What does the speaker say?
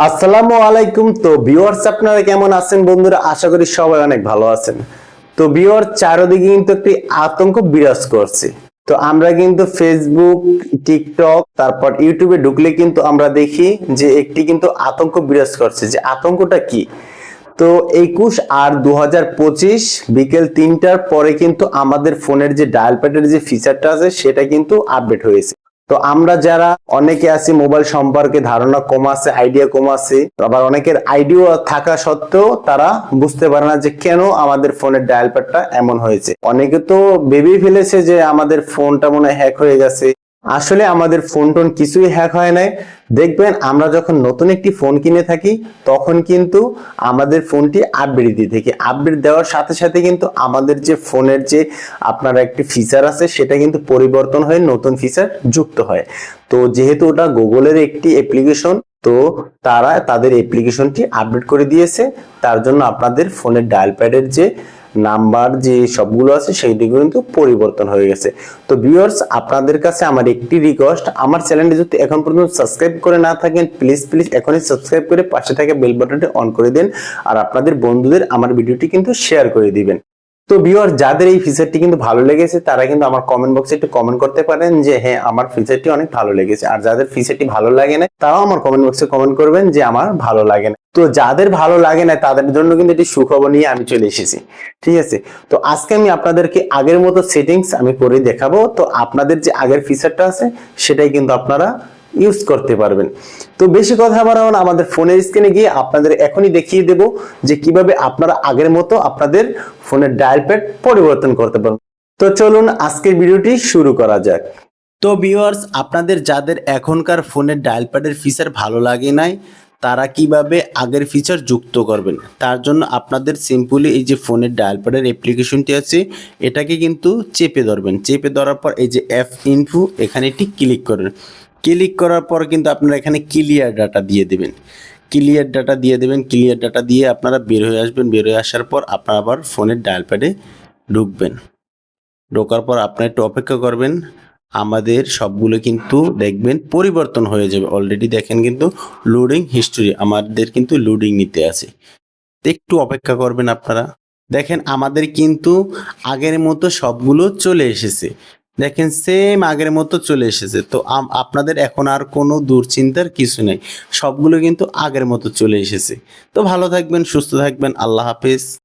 আসসালামু আলাইকুম। তো ভিউয়ার্স, আপনারা কেমন আছেন বন্ধুরা? আশা করি সবাই অনেক ভালো আছেন। তো ভিউয়ার, চারদিকে কিন্তু একটি আতঙ্ক বিরাজ করছে। তো আমরা কিন্তু ফেসবুক, টিকটক, তারপর ইউটিউবে ঢুকলে কিন্তু আমরা দেখি যে একটি কিন্তু আতঙ্ক বিরাজ করছে। যে আতঙ্কটা কি? তো 21/8/2025 বিকেল 3টার পরে কিন্তু আমাদের ফোনের যে ডায়াল প্যাডের যে ফিচারটা আছে সেটা কিন্তু আপডেট হয়েছে। তো আমরা যারা অনেকে আছি মোবাইল সম্পর্কে ধারণা কম আছে, আইডিয়া কম আছে, আবার অনেকের আইডিয়া থাকা সত্ত্বেও তারা বুঝতে পারে না যে কেন আমাদের ফোনের ডায়াল প্যাডটা এমন হয়েছে। অনেকে তো ভেবেই ফেলেছে যে আমাদের ফোনটা মনে হয় হ্যাক হয়ে গেছে। আসলে আমাদের ফোন টোন কিছুই হ্যাক হয় নাই। দেখবেন আমরা যখন নতুন একটি ফোন কিনে থাকি তখন কিন্তু আমাদের ফোনটি আপডেট দিয়ে থাকি। আপডেট দেওয়ার সাথে সাথে কিন্তু আমাদের যে ফোনের যে আপনার একটি ফিচার আছে সেটা কিন্তু পরিবর্তন হয়ে নতুন ফিচার যুক্ত হয়। তো যেহেতু ওটা গুগলের একটি অ্যাপ্লিকেশন, তো তারা তাদের অ্যাপ্লিকেশনটি আপডেট করে দিয়েছে। তার জন্য আপনাদের ফোনের ডায়াল প্যাডের যে নাম্বার যে সবগুলো আছে সেইগুলো কিন্তু পরিবর্তন হয়ে গেছে। তো ভিউয়ার্স, আপনাদের কাছে আমার একটি রিকোয়েস্ট, আমার চ্যানেলটি যদি এখন পর্যন্ত সাবস্ক্রাইব করে না থাকেন প্লিজ প্লিজ এখনই সাবস্ক্রাইব করে পাশে থাকা বেল বাটনটি অন করে দেন। আর আপনাদের বন্ধুদের আমার ভিডিওটি কিন্তু শেয়ার করে দিবেন। তো ভিউয়ার, যাদের এই ফিচারটি কিন্তু ভালো লেগেছে তারা কিন্তু আমার কমেন্ট বক্সে একটু কমেন্ট করতে পারেন যে হ্যাঁ, আমার ফিচারটি অনেক ভালো লেগেছে। আর যাদের ফিচারটি ভালো লাগে না তারাও আমার কমেন্ট বক্সে কমেন্ট করবেন যে আমার ভালো লাগে না। তো যাদের ভালো লাগে না তাদের জন্য কিন্তু একটি সুখবর নিয়ে আমি চলে এসেছি। ঠিক আছে, তো আজকে আমি আপনাদেরকে আগের মতো সেটিংস আমি করে দেখাবো। তো আপনাদের যে আগের ফিচারটা আছে সেটাই কিন্তু আপনারা ইউজ করতে পারবেন। তো বেশি কথা বাড়াবো না, আমাদের ফোনের স্ক্রিনে গিয়ে আপনাদের এখনই দেখিয়ে দেব যে কিভাবে আপনারা আগের মতো আপনাদের ফোনের ডায়াল প্যাড পরিবর্তন করতে পারবেন। তো চলুন আজকের ভিডিওটি শুরু করা যাক। তো ভিউয়ার্স, আপনাদের যাদের এখনকার ফোনের ডায়াল প্যাডের ফিচার ভালো লাগে নাই তারা কিভাবে আগের ফিচার যুক্ত করবেন তার জন্য আপনাদের সিম্পলি এই যে ফোনের ডায়াল প্যাডের অ্যাপ্লিকেশনটি আছে এটাকে কিন্তু চেপে ধরবেন। চেপে ধরার পর এই যে অ্যাপ ইনফো এখানে একটি ক্লিক করবেন। ক্লিক করার পর কিন্তু আপনারা এখানে ক্লিয়ার ডাটা দিয়ে দেবেন। ক্লিয়ার ডাটা দিয়ে দেবেন। ক্লিয়ার ডাটা দিয়ে আপনারা বের হয়ে আসবেন। বের হয়ে আসার পর আপনারা আবার ফোনের ডায়াল প্যাডে ঢুকবেন। ঢোকার পর আপনারা একটু অপেক্ষা করবেন। আমাদের সবগুলো কিন্তু দেখবেন পরিবর্তন হয়ে যাবে। অলরেডি দেখেন কিন্তু লোডিং হিস্টোরি আমাদের কিন্তু লোডিং নিতে আছে। একটু অপেক্ষা করবেন আপনারা। দেখেন আমাদের কিন্তু আগের মতো সবগুলো চলে এসেছে। দেখেন সেম আগের মতো চলে এসেছে। তো আপনাদের এখন আর কোনো দুশ্চিন্তার কিছু নেই, সবগুলো কিন্তু আগের মতো চলে এসেছে। তো ভালো থাকবেন, সুস্থ থাকবেন। আল্লাহ হাফেজ।